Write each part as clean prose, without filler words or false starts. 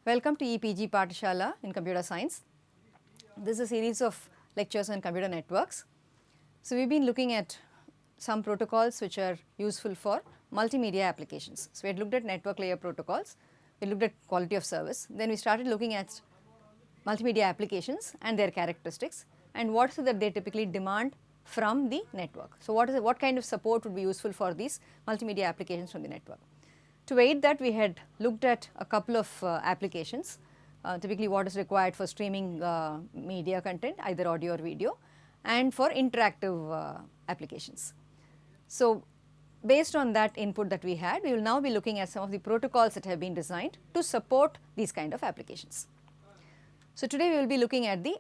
Welcome to EPG Pathshala in Computer Science. This is a series of lectures on computer networks. So, we have been looking at some protocols which are useful for multimedia applications. So, we had looked at network layer protocols, we looked at quality of service, then we started looking at multimedia applications and their characteristics and what is it that they typically demand from the network. So, what kind of support would be useful for these multimedia applications from the network. To aid that, we had looked at a couple of applications, typically what is required for streaming media content, either audio or video, and for interactive applications. So, based on that input that we had, we will now be looking at some of the protocols that have been designed to support these kind of applications. So, today we will be looking at the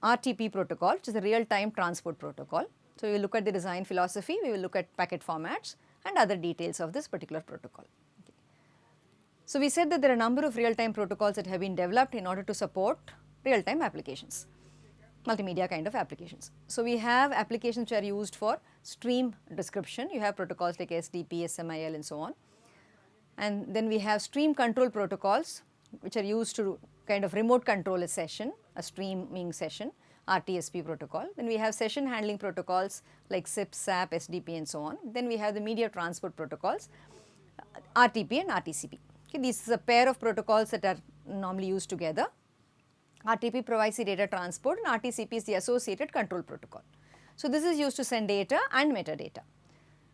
RTP protocol, which is the real-time transport protocol. So, we will look at the design philosophy, we will look at packet formats and other details of this particular protocol. So, we said that there are a number of real-time protocols that have been developed in order to support real-time applications, multimedia kind of applications. So, we have applications which are used for stream description, you have protocols like SDP, SMIL and so on. And then we have stream control protocols which are used to kind of remote control a session, a streaming session, RTSP protocol. Then we have session handling protocols like SIP, SAP, SDP and so on. Then we have the media transport protocols, RTP and RTCP. Okay, this is a pair of protocols that are normally used together. RTP provides the data transport and RTCP is the associated control protocol. So, this is used to send data and metadata.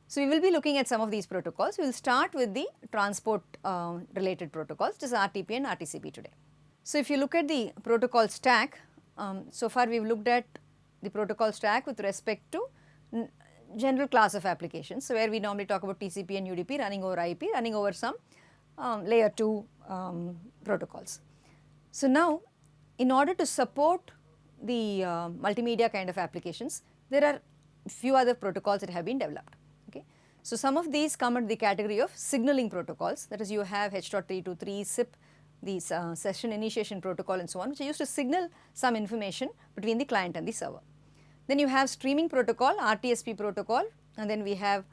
So, we will be looking at some of these protocols. We will start with the transport related protocols, which is RTP and RTCP today. So, if you look at the protocol stack, so far we have looked at the protocol stack with respect to general class of applications. So, where we normally talk about TCP and UDP running over IP, running over some layer 2 protocols. So, now in order to support the multimedia kind of applications, there are few other protocols that have been developed. Okay. So, some of these come under the category of signaling protocols, that is you have H.323, SIP, these session initiation protocol and so on, which are used to signal some information between the client and the server. Then you have streaming protocol, RTSP protocol, and then we have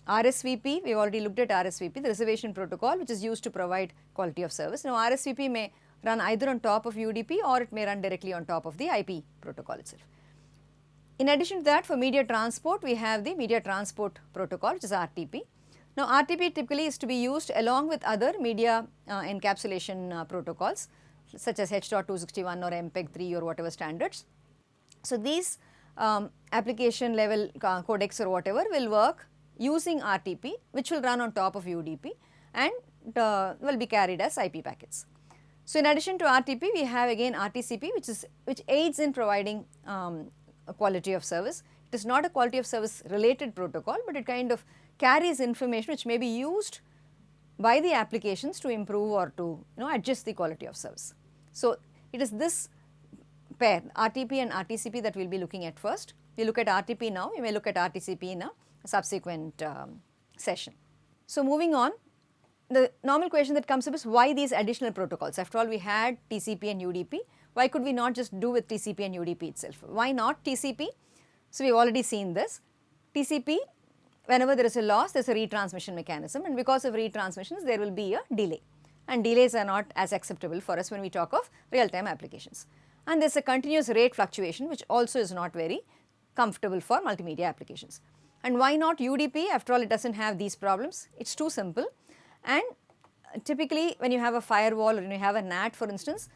RSVP, we have already looked at RSVP, the reservation protocol, which is used to provide quality of service. Now, RSVP may run either on top of UDP or it may run directly on top of the IP protocol itself. In addition to that, for media transport, we have the media transport protocol, which is RTP. Now, RTP typically is to be used along with other media encapsulation protocols, such as H.261 or MPEG-3 or whatever standards. So, these application level codecs or whatever will work using RTP, which will run on top of UDP and will be carried as IP packets. So, in addition to RTP, we have again RTCP, which aids in providing a quality of service. It is not a quality of service related protocol, but it kind of carries information which may be used by the applications to improve or to adjust the quality of service. So, it is this pair RTP and RTCP that we will be looking at first. We look at RTP now, we may look at RTCP in a subsequent session. So, moving on, the normal question that comes up is why these additional protocols? After all, we had TCP and UDP, why could we not just do with TCP and UDP itself? Why not TCP? So, we have already seen this. TCP, whenever there is a loss, there is a retransmission mechanism, and because of retransmissions there will be a delay, and delays are not as acceptable for us when we talk of real-time applications. And there is a continuous rate fluctuation, which also is not very comfortable for multimedia applications. And why not UDP? After all, it does not have these problems, it is too simple, and typically when you have a firewall or when you have a NAT for instance,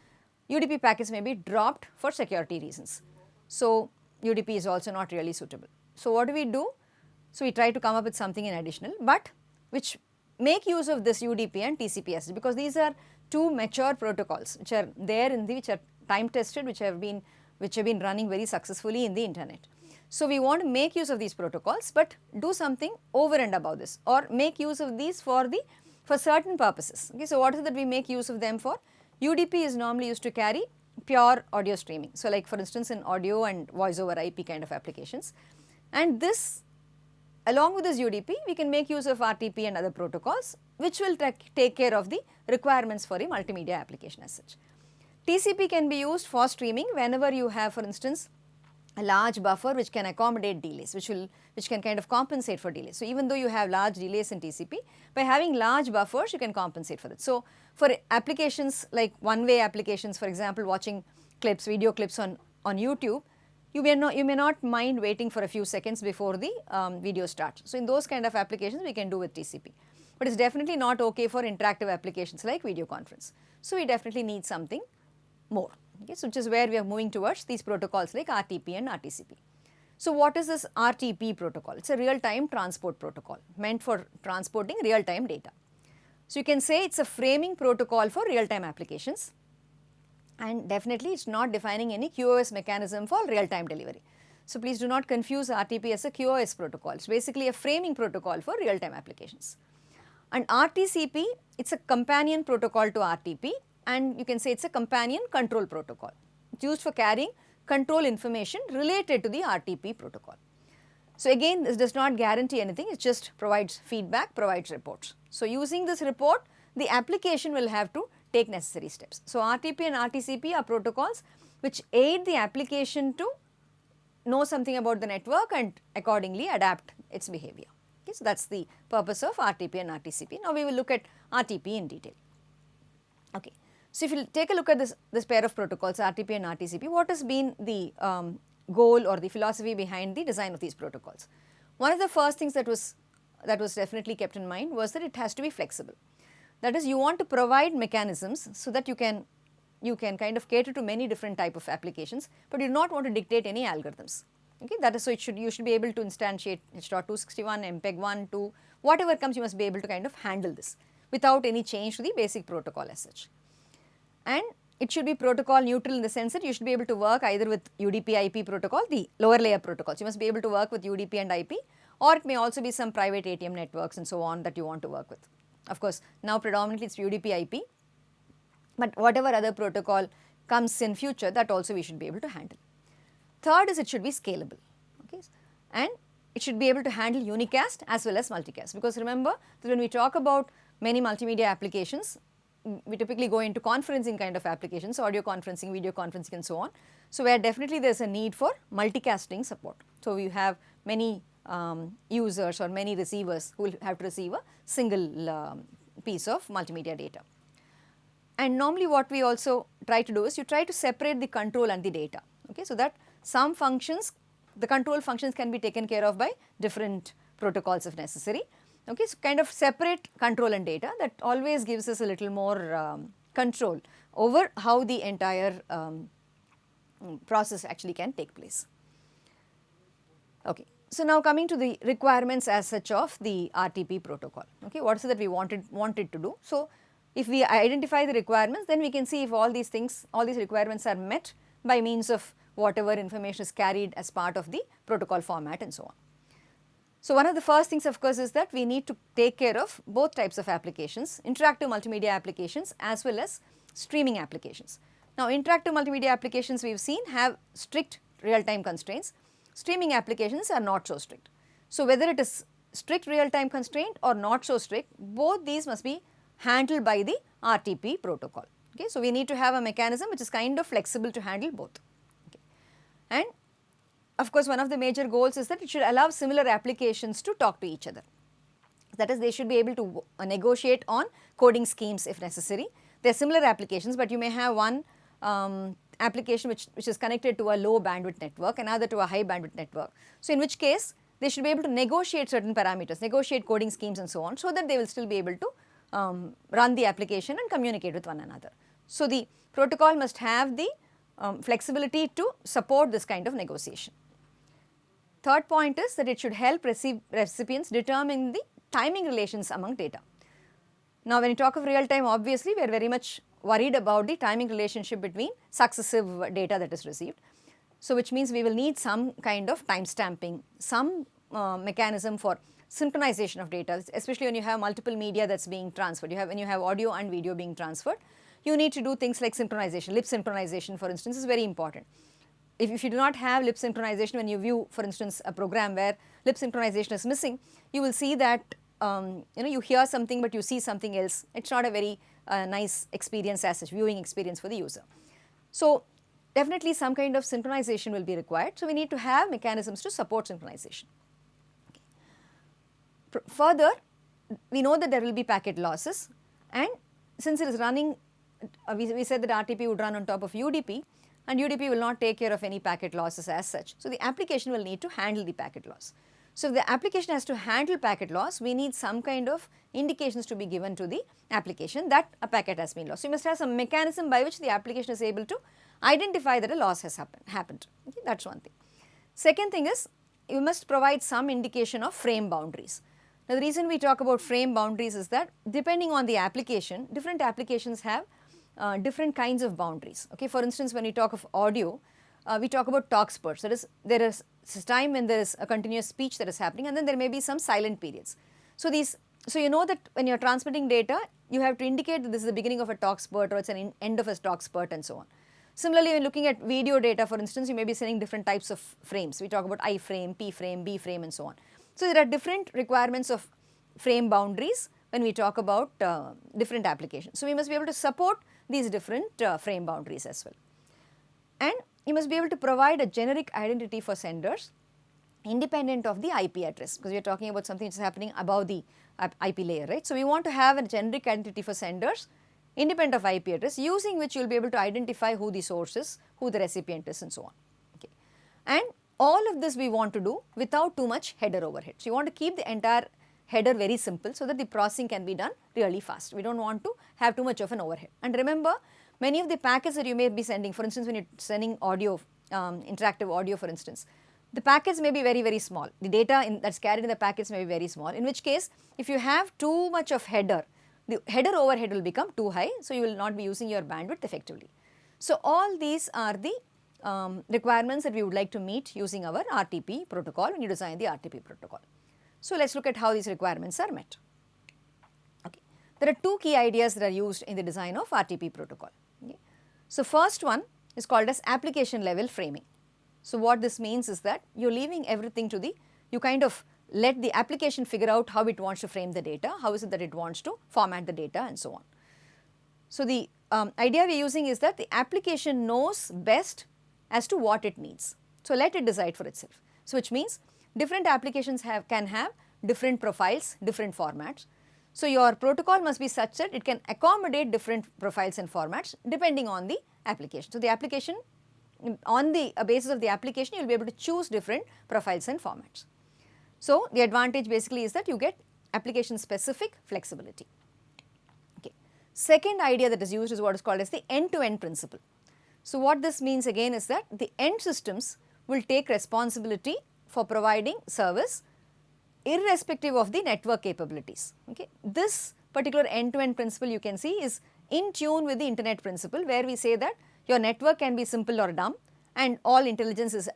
UDP packets may be dropped for security reasons. So, UDP is also not really suitable. So, what do we do? So, we try to come up with something in additional, but which make use of this UDP and TCP/SD, because these are two mature protocols which are there which are time tested, which have been running very successfully in the internet. So, we want to make use of these protocols, but do something over and above this, or make use of these for certain purposes. Okay, so, what is it that we make use of them for? UDP is normally used to carry pure audio streaming. So, like for instance in audio and voice over IP kind of applications, and this along with this UDP we can make use of RTP and other protocols which will take care of the requirements for a multimedia application as such. TCP can be used for streaming whenever you have for instance a large buffer which can accommodate delays, which can kind of compensate for delays. So, even though you have large delays in TCP, by having large buffers you can compensate for it. So, for applications like one-way applications, for example watching clips, video clips on YouTube, you may not mind waiting for a few seconds before the video starts. So, in those kind of applications we can do with TCP, but it is definitely not okay for interactive applications like video conference. So, we definitely need something more. Okay, so which is where we are moving towards these protocols like RTP and RTCP. So, what is this RTP protocol? It is a real-time transport protocol meant for transporting real-time data. So, you can say it is a framing protocol for real-time applications, and definitely it is not defining any QoS mechanism for real-time delivery. So, please do not confuse RTP as a QoS protocol. It is basically a framing protocol for real-time applications. And RTCP, it is a companion protocol to RTP, and you can say it is a companion control protocol. It is used for carrying control information related to the RTP protocol. So, again this does not guarantee anything, it just provides feedback, provides reports. So, using this report the application will have to take necessary steps. So, RTP and RTCP are protocols which aid the application to know something about the network and accordingly adapt its behavior. Okay, so, that is the purpose of RTP and RTCP. Now, we will look at RTP in detail. Okay. So, if you take a look at this pair of protocols RTP and RTCP, what has been the goal or the philosophy behind the design of these protocols? One of the first things that was definitely kept in mind was that it has to be flexible. That is, you want to provide mechanisms so that you can kind of cater to many different type of applications, but you do not want to dictate any algorithms. Okay, that is, so you should be able to instantiate H.261, MPEG-1, 2, whatever comes you must be able to kind of handle this without any change to the basic protocol as such. And it should be protocol neutral in the sense that you should be able to work either with UDP IP protocol, the lower layer protocols. You must be able to work with UDP and IP, or it may also be some private ATM networks and so on that you want to work with. Of course, now predominantly it is UDP IP, but whatever other protocol comes in future, that also we should be able to handle. Third is it should be scalable, okay, and it should be able to handle unicast as well as multicast, because remember that when we talk about many multimedia applications, we typically go into conferencing kind of applications, audio conferencing, video conferencing and so on. So, where definitely there is a need for multicasting support. So, we have many users or many receivers who will have to receive a single piece of multimedia data. And normally what we also try to do is you try to separate the control and the data, okay, so that some functions, the control functions can be taken care of by different protocols if necessary. Okay, so kind of separate control and data, that always gives us a little more control over how the entire process actually can take place. Okay. So, now coming to the requirements as such of the RTP protocol. Okay, what is it that we wanted to do? So, if we identify the requirements, then we can see if all these things, all these requirements are met by means of whatever information is carried as part of the protocol format and so on. So, one of the first things of course is that we need to take care of both types of applications, interactive multimedia applications as well as streaming applications. Now, interactive multimedia applications we have seen have strict real-time constraints, streaming applications are not so strict. So, whether it is strict real-time constraint or not so strict, both these must be handled by the RTP protocol. Okay. So, we need to have a mechanism which is kind of flexible to handle both. Okay. And of course, one of the major goals is that it should allow similar applications to talk to each other. That is, they should be able to negotiate on coding schemes if necessary. They are similar applications, but you may have one application which is connected to a low bandwidth network, another to a high bandwidth network. So, in which case they should be able to negotiate certain parameters, negotiate coding schemes and so on, so that they will still be able to run the application and communicate with one another. So, the protocol must have the flexibility to support this kind of negotiation. Third point is that it should help recipients determine the timing relations among data. Now, when you talk of real time, obviously we are very much worried about the timing relationship between successive data that is received. So, which means we will need some kind of time stamping, some mechanism for synchronization of data, especially when you have multiple media that is being transferred. When you have audio and video being transferred, you need to do things like synchronization. Lip synchronization for instance is very important. If you do not have lip synchronization, when you view for instance a program where lip synchronization is missing, you will see that you hear something but you see something else. It is not a very nice experience as such, viewing experience for the user. So, definitely some kind of synchronization will be required. So, we need to have mechanisms to support synchronization. Okay. Further, we know that there will be packet losses, and since it is running, we said that RTP would run on top of UDP, and UDP will not take care of any packet losses as such. So, the application will need to handle the packet loss. So, if the application has to handle packet loss, we need some kind of indications to be given to the application that a packet has been lost. So, you must have some mechanism by which the application is able to identify that a loss has happened. Okay, that is one thing. Second thing is, you must provide some indication of frame boundaries. Now, the reason we talk about frame boundaries is that depending on the application, different applications have different kinds of boundaries. Okay, for instance, when we talk of audio, we talk about talk spurts. That is, there is time when there is a continuous speech that is happening, and then there may be some silent periods. So, you know that when you are transmitting data, you have to indicate that this is the beginning of a talk spurt or it is an end of a talk spurt and so on. Similarly, when looking at video data, for instance, you may be sending different types of frames. We talk about I frame, P frame, B frame and so on. So, there are different requirements of frame boundaries when we talk about different applications. So, we must be able to support these different frame boundaries as well. And you must be able to provide a generic identity for senders independent of the IP address, because we are talking about something which is happening above the IP layer, right. So, we want to have a generic identity for senders independent of IP address, using which you will be able to identify who the source is, who the recipient is and so on. Okay. And all of this we want to do without too much header overhead. So, you want to keep the entire header very simple so that the processing can be done really fast. We do not want to have too much of an overhead. And remember, many of the packets that you may be sending, for instance, when you are sending audio, interactive audio for instance, the packets may be very, very small. The data that is carried in the packets may be very small, in which case if you have too much of header, the header overhead will become too high. So, you will not be using your bandwidth effectively. So, all these are the requirements that we would like to meet using our RTP protocol when you design the RTP protocol. So, let us look at how these requirements are met. Okay. There are two key ideas that are used in the design of RTP protocol. Okay. So, first one is called as application level framing. So, what this means is that you are leaving everything to you kind of let the application figure out how it wants to frame the data, how is it that it wants to format the data and so on. So, the idea we are using is that the application knows best as to what it needs. So, let it decide for itself. So, which means different applications can have different profiles, different formats. So, your protocol must be such that it can accommodate different profiles and formats depending on the application. So, the application, on the basis of the application, you will be able to choose different profiles and formats. So, the advantage basically is that you get application specific flexibility. Okay. Second idea that is used is what is called as the end-to-end principle. So, what this means again is that the end systems will take responsibility for providing service irrespective of the network capabilities. Okay. This particular end-to-end principle you can see is in tune with the internet principle, where we say that your network can be simple or dumb and all intelligence is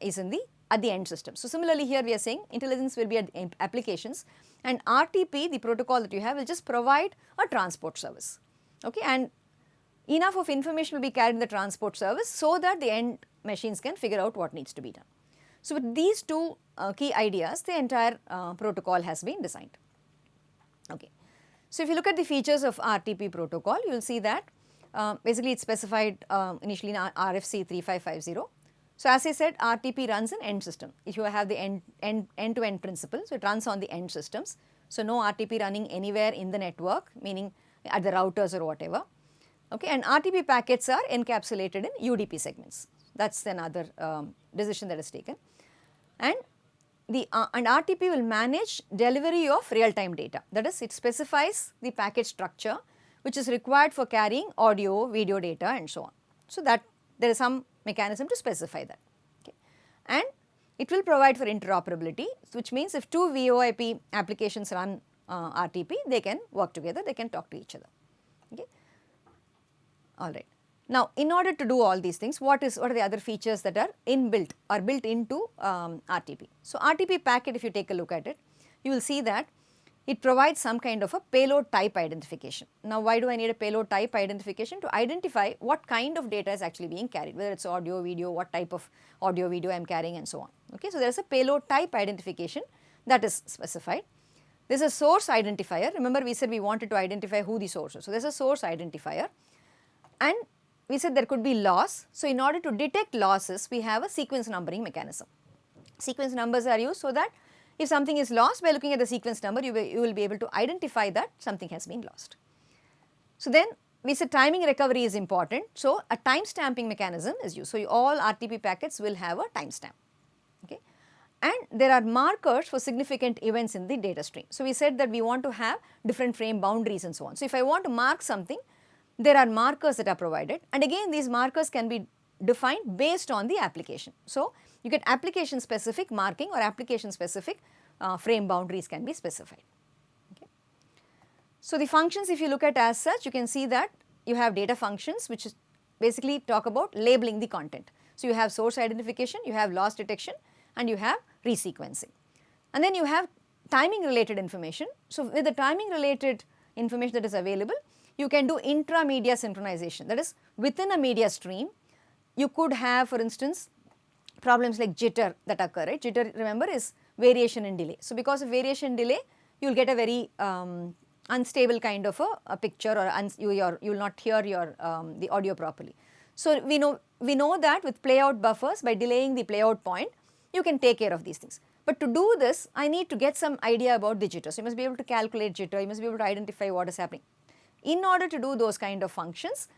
at the end system. So, similarly here we are saying intelligence will be at applications, and RTP, the protocol that you have, will just provide a transport service. Okay. And enough of information will be carried in the transport service so that the end machines can figure out what needs to be done. So, with these two key ideas, the entire protocol has been designed. Okay. So, if you look at the features of RTP protocol, you will see that basically it is specified initially in RFC 3550. So, as I said, RTP runs an end system. If you have the end-to-end principle, so it runs on the end systems. So, no RTP running anywhere in the network, meaning at the routers or whatever. Okay. And RTP packets are encapsulated in UDP segments. That is another decision that is taken. And RTP will manage delivery of real-time data. That is, it specifies the packet structure which is required for carrying audio, video data and so on. So, that there is some mechanism to specify that. Okay. And it will provide for interoperability, which means if two VoIP applications run RTP, they can work together, they can talk to each other. Okay. All right. Now, in order to do all these things, what are the other features that are inbuilt or built into RTP? So, RTP packet, if you take a look at it, you will see that it provides some kind of a payload type identification. Now, why do I need a payload type identification? To identify what kind of data is actually being carried, whether it is audio, video, what type of audio, video I am carrying and so on. Okay. So, there is a payload type identification that is specified. There is a source identifier. Remember, we said we wanted to identify who the source is. So, there is a source identifier, and we said there could be loss. So, in order to detect losses, we have a sequence numbering mechanism. Sequence numbers are used so that if something is lost, by looking at the sequence number, you will be able to identify that something has been lost. So, then we said timing recovery is important. So, a time stamping mechanism is used. So, all RTP packets will have a timestamp. Okay. And there are markers for significant events in the data stream. So, we said that we want to have different frame boundaries and so on. So, if I want to mark something, there are markers that are provided, and again these markers can be defined based on the application. So, you get application specific marking or application specific frame boundaries can be specified. Okay. So, the functions, if you look at as such, you can see that you have data functions which basically talk about labeling the content. So, you have source identification, you have loss detection, and you have resequencing. And then you have timing related information. So, with the timing related information that is available, you can do intra-media synchronization, that is within a media stream. You could have, for instance, problems like jitter that occur, right. Jitter, remember, is variation in delay. So, because of variation in delay, you will get a very unstable kind of a picture, or you will not hear the audio properly. So, we know that with playout buffers, by delaying the playout point, you can take care of these things. But to do this, I need to get some idea about the jitter. So, you must be able to calculate jitter, you must be able to identify what is happening. In order to do those kind of functions,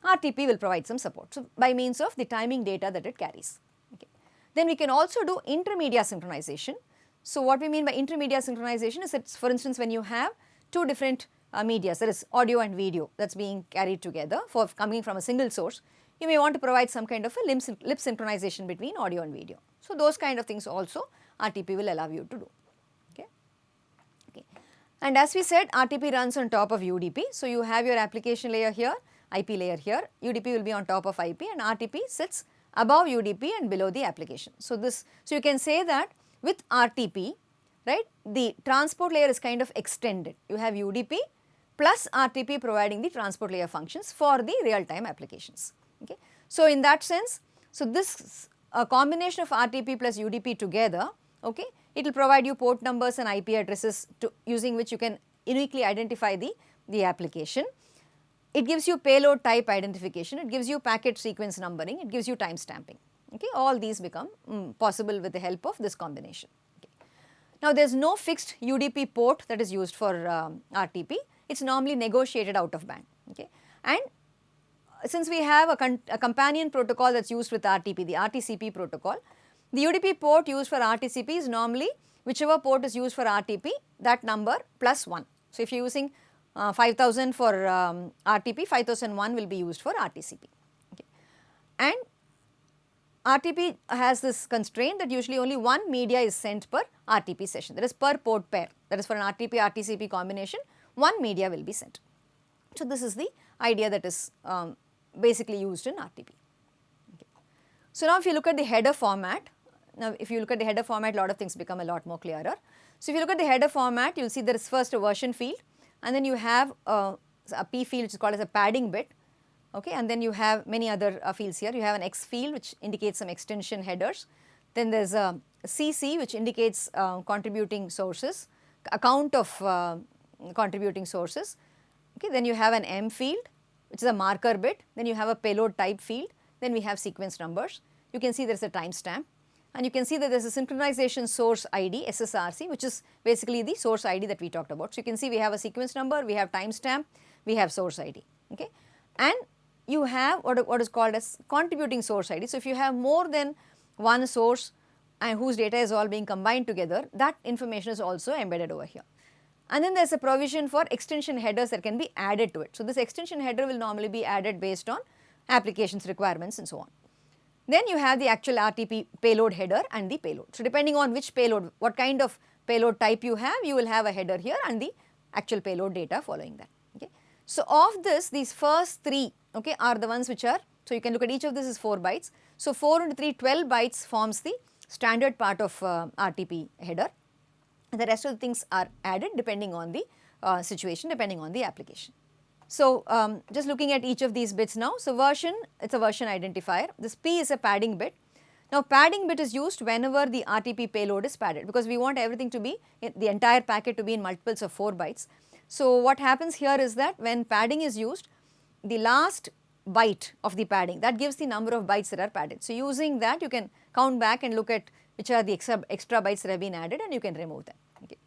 RTP will provide some support. So, by means of the timing data that it carries. Okay. Then we can also do intermedia synchronization. So, what we mean by intermedia synchronization is that, for instance, when you have two different medias, that is audio and video, that is being carried together for coming from a single source, you may want to provide some kind of a lip synchronization between audio and video. So, those kind of things also RTP will allow you to do. Okay. Okay. And as we said, RTP runs on top of UDP. So, you have your application layer here, IP layer here, UDP will be on top of IP, and RTP sits above UDP and below the application. So, you can say that with RTP, right, the transport layer is kind of extended. You have UDP plus RTP providing the transport layer functions for the real-time applications. Okay. So, in that sense, so this combination of RTP plus UDP together, okay, it will provide you port numbers and IP addresses using which you can uniquely identify the application. It gives you payload type identification, it gives you packet sequence numbering, it gives you time stamping. Okay. All these become possible with the help of this combination. Okay. Now, there is no fixed UDP port that is used for RTP, it is normally negotiated out of band. Okay. And since we have a companion protocol that is used with RTP, the RTCP protocol, the UDP port used for RTCP is normally whichever port is used for RTP, that number plus 1. So, if you are using 5000 for RTP, 5001 will be used for RTCP. Okay. And RTP has this constraint that usually only one media is sent per RTP session, that is per port pair, that is for an RTP RTCP combination, one media will be sent. So, this is the idea that is basically used in RTP. Okay. So, now if you look at the header format, now if you look at the header format, a lot of things become a lot more clearer. So, if you look at the header format, you will see there is first a version field, and then you have a P field which is called as a padding bit, okay, and then you have many other fields here. You have an X field which indicates some extension headers, then there is a CC which indicates contributing sources, account of contributing sources, okay. Then you have an M field which is a marker bit, then you have a payload type field, then we have sequence numbers. You can see there is a timestamp, and you can see that there is a synchronization source ID SSRC, which is basically the source ID that we talked about. So, you can see we have a sequence number, we have timestamp, we have source ID, okay. And you have what is called as contributing source ID. So, if you have more than one source and whose data is all being combined together, that information is also embedded over here. And then there is a provision for extension headers that can be added to it. So, this extension header will normally be added based on applications requirements and so on. Then you have the actual RTP payload header and the payload. So, depending on which payload, what kind of payload type you have, you will have a header here and the actual payload data following that. Okay. So, of this, these first three, okay, are the ones which are, so you can look at each of this is 4 bytes. So, 4 into 3, 12 bytes forms the standard part of RTP header. The rest of the things are added depending on the situation, depending on the application. So, just looking at each of these bits now. So, version, it is a version identifier. This P is a padding bit. Now, padding bit is used whenever the RTP payload is padded, because we want everything to be, the entire packet to be in multiples of 4 bytes. So, what happens here is that when padding is used, the last byte of the padding, that gives the number of bytes that are padded. So using that you can count back and look at which are the extra bytes that have been added, and you can remove them. Okay.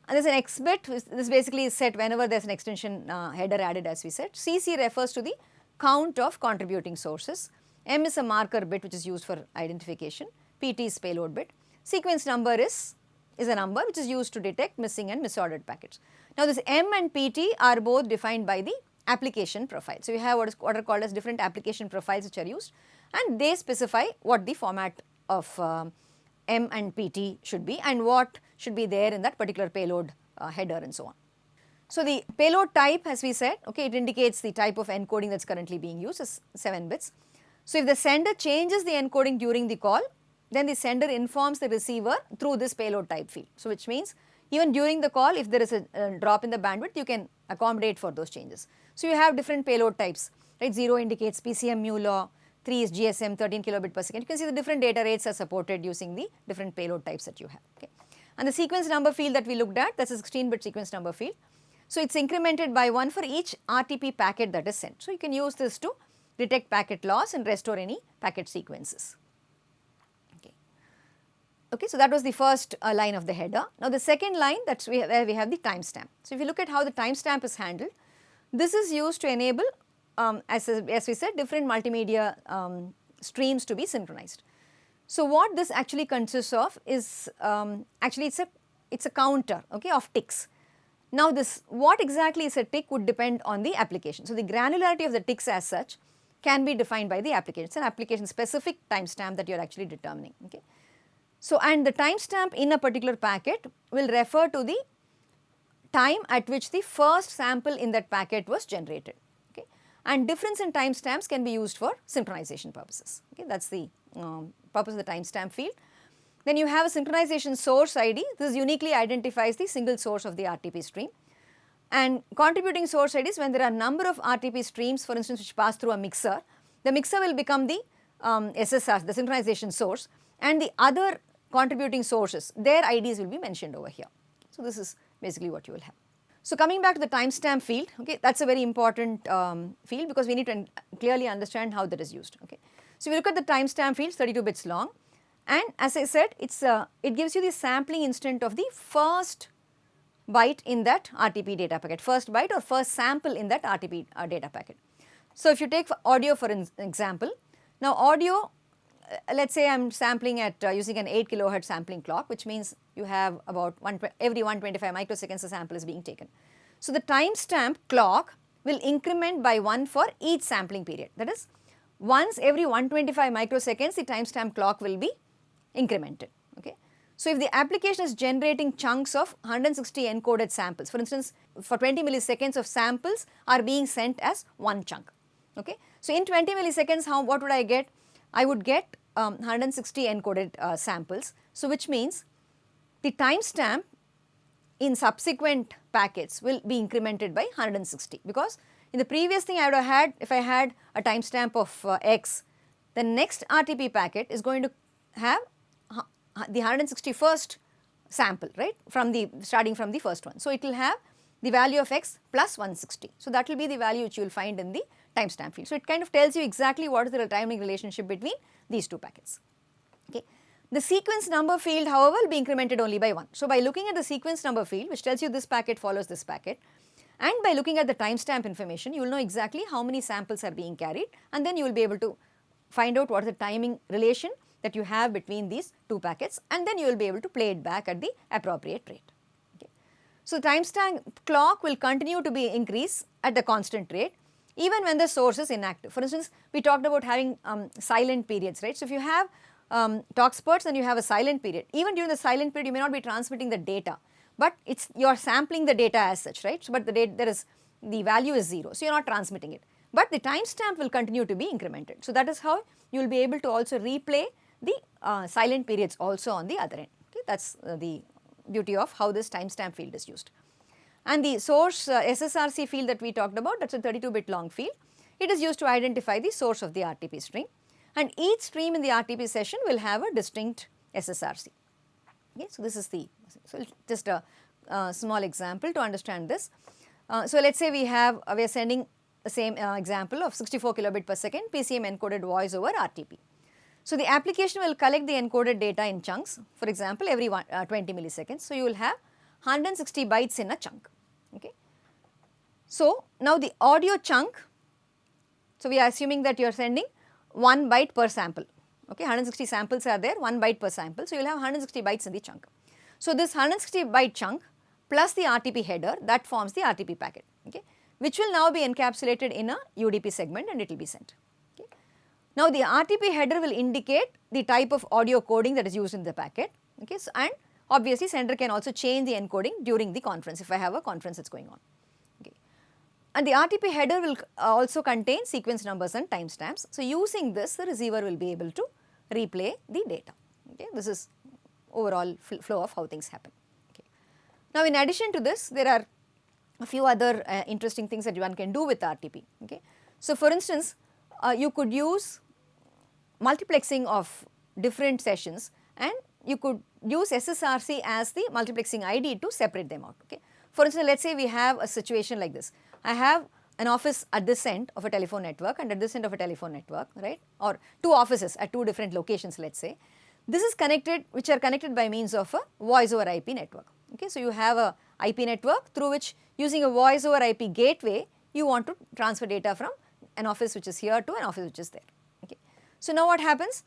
And there is an X bit, this basically is set whenever there is an extension header added, as we said. CC refers to the count of contributing sources. M is a marker bit which is used for identification. PT is payload bit. Sequence number is a number which is used to detect missing and misordered packets. Now this M and PT are both defined by the application profile. So you have what are called as different application profiles which are used, and they specify what the format of M and PT should be and what should be there in that particular payload header and so on. So the payload type, as we said, okay, it indicates the type of encoding that is currently being used is 7 bits. So if the sender changes the encoding during the call, then the sender informs the receiver through this payload type field. So which means even during the call, if there is a drop in the bandwidth, you can accommodate for those changes. So you have different payload types, right? 0 indicates PCM mu law, 3 is GSM 13 kilobit per second. You can see the different data rates are supported using the different payload types that you have. Okay. And the sequence number field that we looked at, that's a 16-bit sequence number field. So it's incremented by 1 for each RTP packet that is sent. So you can use this to detect packet loss and restore any packet sequences. Okay, so that was the first line of the header. Now the second line, that's where we have the timestamp. So if you look at how the timestamp is handled, this is used to enable, as we said, different multimedia streams to be synchronized. So what this actually consists of is, actually it's a counter, okay, of ticks. Now this, what exactly is a tick would depend on the application. So the granularity of the ticks as such can be defined by the application. It's an application specific timestamp that you are actually determining, okay. So, and the timestamp in a particular packet will refer to the time at which the first sample in that packet was generated, okay. And difference in timestamps can be used for synchronization purposes, okay. That is the purpose of the timestamp field. Then you have a synchronization source ID. This uniquely identifies the single source of the RTP stream. And contributing source IDs, when there are a number of RTP streams, for instance, which pass through a mixer, the mixer will become the SSR, the synchronization source, and the other contributing sources, their IDs will be mentioned over here. So this is basically what you will have. So coming back to the timestamp field, okay, that's a very important field because we need to clearly understand how that is used, okay. So if you look at the timestamp field, it's 32 bits long, and as I said, it gives you the sampling instant of the first byte in that RTP data packet, first byte or first sample in that RTP data packet. So if you take audio for example, now audio, let's say I am sampling at using an 8 kilohertz sampling clock, which means you have about every 125 microseconds a sample is being taken. So the timestamp clock will increment by 1 for each sampling period. That is, once every 125 microseconds the timestamp clock will be incremented, okay. So if the application is generating chunks of 160 encoded samples, for instance, for 20 milliseconds of samples are being sent as one chunk, okay. So in 20 milliseconds, what would I get? I would get 160 encoded samples. So which means the timestamp in subsequent packets will be incremented by 160, because in the previous thing I would have had, if I had a timestamp of X, the next RTP packet is going to have the 161st sample, right, starting from the first one. So it will have the value of X plus 160. So that will be the value which you will find in the timestamp field. So it kind of tells you exactly what is the timing relationship between these two packets, okay. The sequence number field, however, will be incremented only by 1. So by looking at the sequence number field, which tells you this packet follows this packet, and by looking at the timestamp information, you will know exactly how many samples are being carried, and then you will be able to find out what is the timing relation that you have between these two packets, and then you will be able to play it back at the appropriate rate, okay. So timestamp clock will continue to be increased at the constant rate even when the source is inactive. For instance, we talked about having silent periods, right. So if you have talk spurts and you have a silent period, even during the silent period you may not be transmitting the data, but you are sampling the data as such, right. So but the value is 0, so you are not transmitting it, but the timestamp will continue to be incremented. So that is how you will be able to also replay the silent periods also on the other end, okay. That is the beauty of how this timestamp field is used. And the source SSRC field that we talked about, that is a 32-bit long field. It is used to identify the source of the RTP stream, and each stream in the RTP session will have a distinct SSRC. Okay, so this is just a small example to understand this. So let us say we are sending the same example of 64 kilobit per second PCM encoded voice over RTP. So, the application will collect the encoded data in chunks, for example, every 20 milliseconds. So, you will have 160 bytes in a chunk. Okay. So, now the audio chunk, so we are assuming that you are sending 1 byte per sample. Okay, 160 samples are there, 1 byte per sample. So, you will have 160 bytes in the chunk. So, this 160 byte chunk plus the RTP header, that forms the RTP packet, okay, which will now be encapsulated in a UDP segment and it will be sent. Okay. Now, the RTP header will indicate the type of audio coding that is used in the packet, okay, so, and obviously sender can also change the encoding during the conference if I have a conference that is going on. Okay. And the RTP header will also contain sequence numbers and timestamps. So, using this the receiver will be able to replay the data. Okay. This is overall flow of how things happen. Okay. Now, in addition to this, there are a few other interesting things that one can do with RTP. Okay. So, for instance, you could use multiplexing of different sessions and you could use SSRC as the multiplexing ID to separate them out. Okay. For instance, let us say we have a situation like this. I have an office at this end of a telephone network and at this end of a telephone network, right, or two offices at two different locations, let us say. This is connected, which are connected by means of a voice over IP network. Okay. So, you have a IP network through which using a voice over IP gateway, you want to transfer data from an office which is here to an office which is there. Okay. So, now what happens?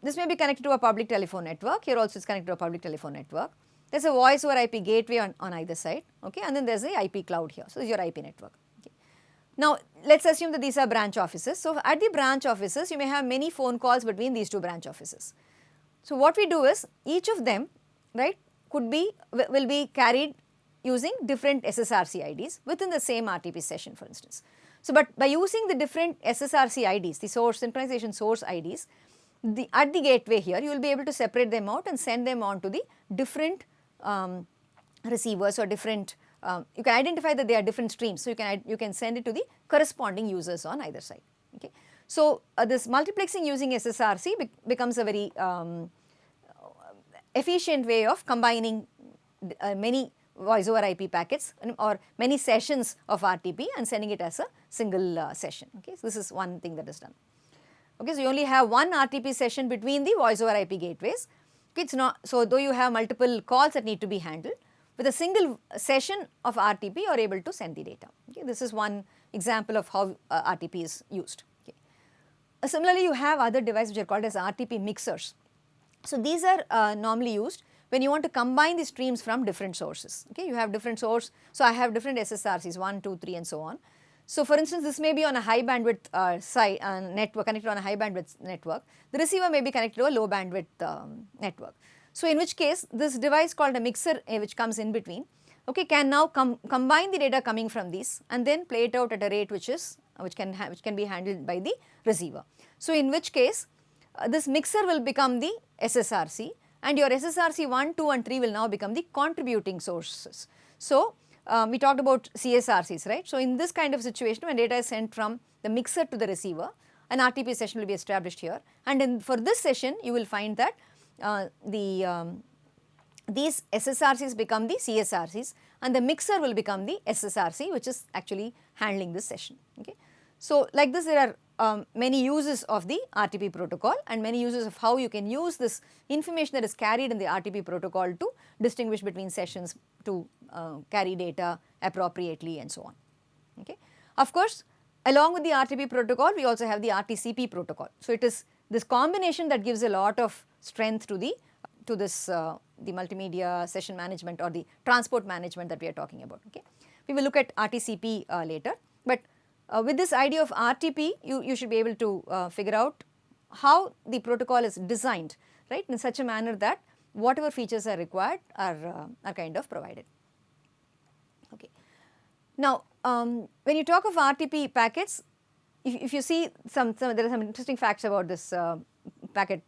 This may be connected to a public telephone network, here also it is connected to a public telephone network. There is a voice over IP gateway on either side, okay, and then there is the IP cloud here. So, this is your IP network. Okay. Now, let us assume that these are branch offices. So, at the branch offices, you may have many phone calls between these two branch offices. So, what we do is each of them, right, will be carried using different SSRC IDs within the same RTP session, for instance. So, but by using the different SSRC IDs, the source synchronization source IDs, at the gateway here, you will be able to separate them out and send them on to the different receivers or different, you can identify that they are different streams. So, you can send it to the corresponding users on either side. Okay. So, this multiplexing using SSRC becomes a very efficient way of combining many voice over IP packets or many sessions of RTP and sending it as a single session. Okay. So, this is one thing that is done. Okay. So, you only have one RTP session between the voice over IP gateways. Okay. It's not, so though you have multiple calls that need to be handled, with a single session of RTP you are able to send the data. Okay. This is one example of how RTP is used. Okay. Similarly, you have other devices which are called as RTP mixers. So, these are normally used when you want to combine the streams from different sources. Okay. You have different source. So, I have different SSRCs 1, 2, 3 and so on. So, for instance, this may be on a high bandwidth network, connected on a high bandwidth network. The receiver may be connected to a low bandwidth network. So, in which case this device called a mixer which comes in between, okay, can now combine the data coming from these and then play it out at a rate which can be handled by the receiver. So, in which case this mixer will become the SSRC and your SSRC 1, 2 and 3 will now become the contributing sources. So, we talked about CSRCs, right. So, in this kind of situation when data is sent from the mixer to the receiver, an RTP session will be established here and for this session you will find that these SSRCs become the CSRCs and the mixer will become the SSRC which is actually handling this session. Okay. So, like this there are many uses of the RTP protocol and many uses of how you can use this information that is carried in the RTP protocol to distinguish between sessions, to carry data appropriately and so on. Okay. Of course, along with the RTP protocol we also have the RTCP protocol. So, it is this combination that gives a lot of strength to the multimedia session management or the transport management that we are talking about. Okay. We will look at RTCP later, but with this idea of RTP you should be able to figure out how the protocol is designed, right, in such a manner that whatever features are required are kind of provided. Okay. Now, when you talk of RTP packets, if you see there are some interesting facts about this packet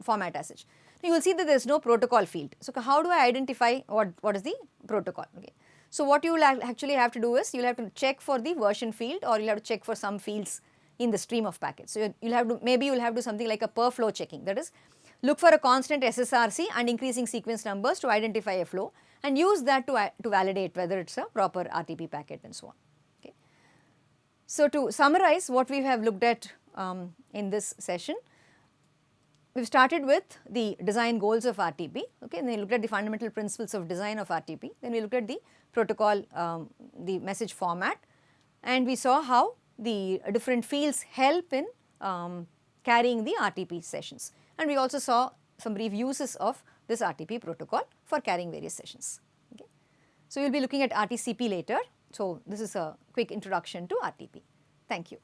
format as such. You will see that there is no protocol field. So, how do I identify what is the protocol? Okay. So, what you will actually have to do is you will have to check for the version field or you will have to check for some fields in the stream of packets. So, you will have to maybe you will have to do something like a per flow checking, that is look for a constant SSRC and increasing sequence numbers to identify a flow and use that to validate whether it is a proper RTP packet and so on. Okay. So, to summarize what we have looked at in this session, we have started with the design goals of RTP, okay, and then we looked at the fundamental principles of design of RTP, then we looked at the protocol, the message format, and we saw how the different fields help in carrying the RTP sessions, and we also saw some brief uses of this RTP protocol for carrying various sessions. Okay. So, we will be looking at RTCP later. So, this is a quick introduction to RTP. Thank you.